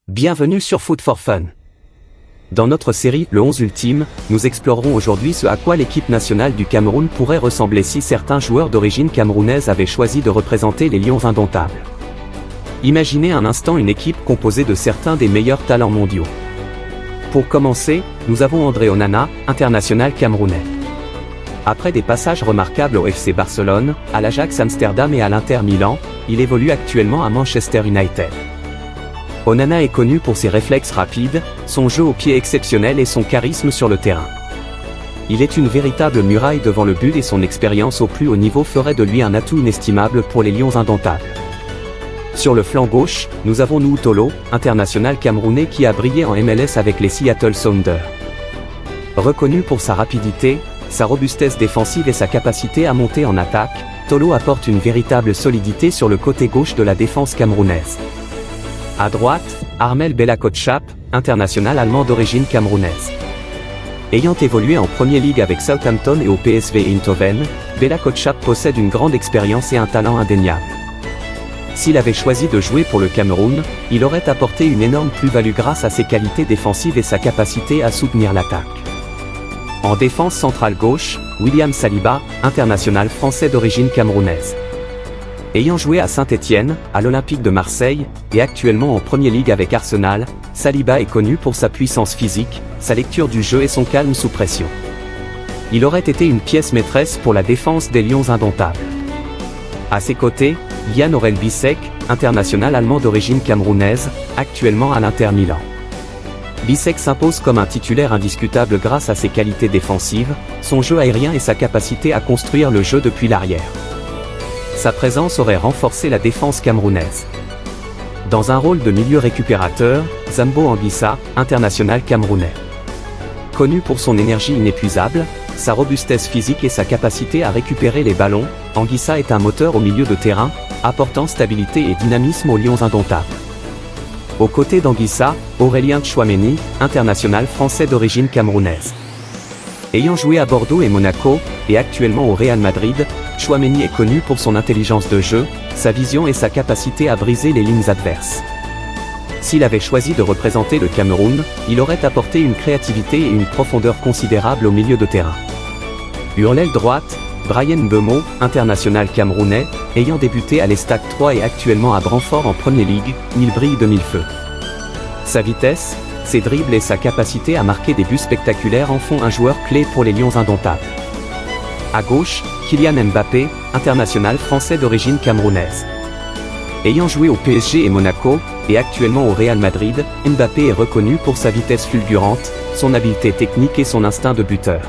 Bienvenue sur Foot for Fun. Dans notre série Le 11 ultime, nous explorerons aujourd'hui ce à quoi l'équipe nationale du Cameroun pourrait ressembler si certains joueurs d'origine camerounaise avaient choisi de représenter les Lions indomptables. Imaginez un instant une équipe composée de certains des meilleurs talents mondiaux. Pour commencer, nous avons André Onana, international camerounais. Après des passages remarquables au FC Barcelone, à l'Ajax Amsterdam et à l'Inter Milan, il évolue actuellement à Manchester United. Onana est connu pour ses réflexes rapides, son jeu au pied exceptionnel et son charisme sur le terrain. Il est une véritable muraille devant le but et son expérience au plus haut niveau ferait de lui un atout inestimable pour les Lions indomptables. Sur le flanc gauche, nous avons Nou Tolo, international camerounais qui a brillé en MLS avec les Seattle Sounders. Reconnu pour sa rapidité, sa robustesse défensive et sa capacité à monter en attaque, Tolo apporte une véritable solidité sur le côté gauche de la défense camerounaise. À droite, Armel Bella Kotschap, international allemand d'origine camerounaise. Ayant évolué en Premier League avec Southampton et au PSV Eindhoven, Bella Kotschap possède une grande expérience et un talent indéniable. S'il avait choisi de jouer pour le Cameroun, il aurait apporté une énorme plus-value grâce à ses qualités défensives et sa capacité à soutenir l'attaque. En défense centrale gauche, William Saliba, international français d'origine camerounaise. Ayant joué à Saint-Étienne, à l'Olympique de Marseille, et actuellement en Premier League avec Arsenal, Saliba est connu pour sa puissance physique, sa lecture du jeu et son calme sous pression. Il aurait été une pièce maîtresse pour la défense des Lions indomptables. À ses côtés, Yann Aurel Bissek, international allemand d'origine camerounaise, actuellement à l'Inter Milan. Bissek s'impose comme un titulaire indiscutable grâce à ses qualités défensives, son jeu aérien et sa capacité à construire le jeu depuis l'arrière. Sa présence aurait renforcé la défense camerounaise. Dans un rôle de milieu récupérateur, Zambo Anguissa, international camerounais. Connu pour son énergie inépuisable, sa robustesse physique et sa capacité à récupérer les ballons, Anguissa est un moteur au milieu de terrain, apportant stabilité et dynamisme aux Lions indomptables. Aux côtés d'Anguissa, Aurélien Tchouaméni, international français d'origine camerounaise. Ayant joué à Bordeaux et Monaco, et actuellement au Real Madrid, Tchouaméni est connu pour son intelligence de jeu, sa vision et sa capacité à briser les lignes adverses. S'il avait choisi de représenter le Cameroun, il aurait apporté une créativité et une profondeur considérables au milieu de terrain. L'aile droite, Bryan Mbeumo, international camerounais, ayant débuté à l'Estade 3 et actuellement à Brentford en Premier League, il brille de mille feux. Sa vitesse, ses dribbles et sa capacité à marquer des buts spectaculaires en font un joueur clé pour les Lions indomptables. À gauche, Kylian Mbappé, international français d'origine camerounaise. Ayant joué au PSG et Monaco, et actuellement au Real Madrid, Mbappé est reconnu pour sa vitesse fulgurante, son habileté technique et son instinct de buteur.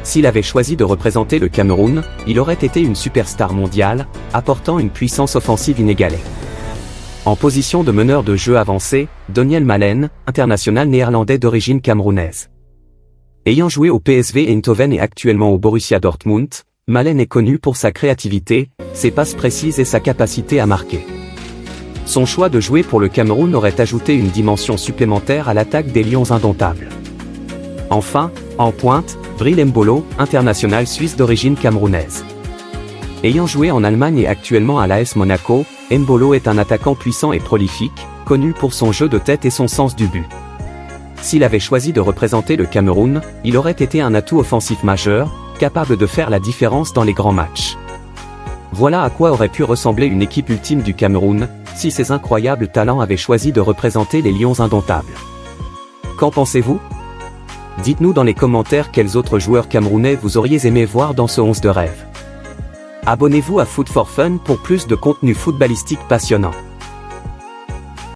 S'il avait choisi de représenter le Cameroun, il aurait été une superstar mondiale, apportant une puissance offensive inégalée. En position de meneur de jeu avancé, Daniel Malen, international néerlandais d'origine camerounaise. Ayant joué au PSV Eindhoven et actuellement au Borussia Dortmund, Malen est connu pour sa créativité, ses passes précises et sa capacité à marquer. Son choix de jouer pour le Cameroun aurait ajouté une dimension supplémentaire à l'attaque des Lions indomptables. Enfin, en pointe, Bril Mbolo, international suisse d'origine camerounaise. Ayant joué en Allemagne et actuellement à l'AS Monaco, Mbolo est un attaquant puissant et prolifique, connu pour son jeu de tête et son sens du but. S'il avait choisi de représenter le Cameroun, il aurait été un atout offensif majeur, capable de faire la différence dans les grands matchs. Voilà à quoi aurait pu ressembler une équipe ultime du Cameroun, si ces incroyables talents avaient choisi de représenter les Lions indomptables. Qu'en pensez-vous ? Dites-nous dans les commentaires quels autres joueurs camerounais vous auriez aimé voir dans ce 11 de rêve. Abonnez-vous à Foot for Fun pour plus de contenu footballistique passionnant.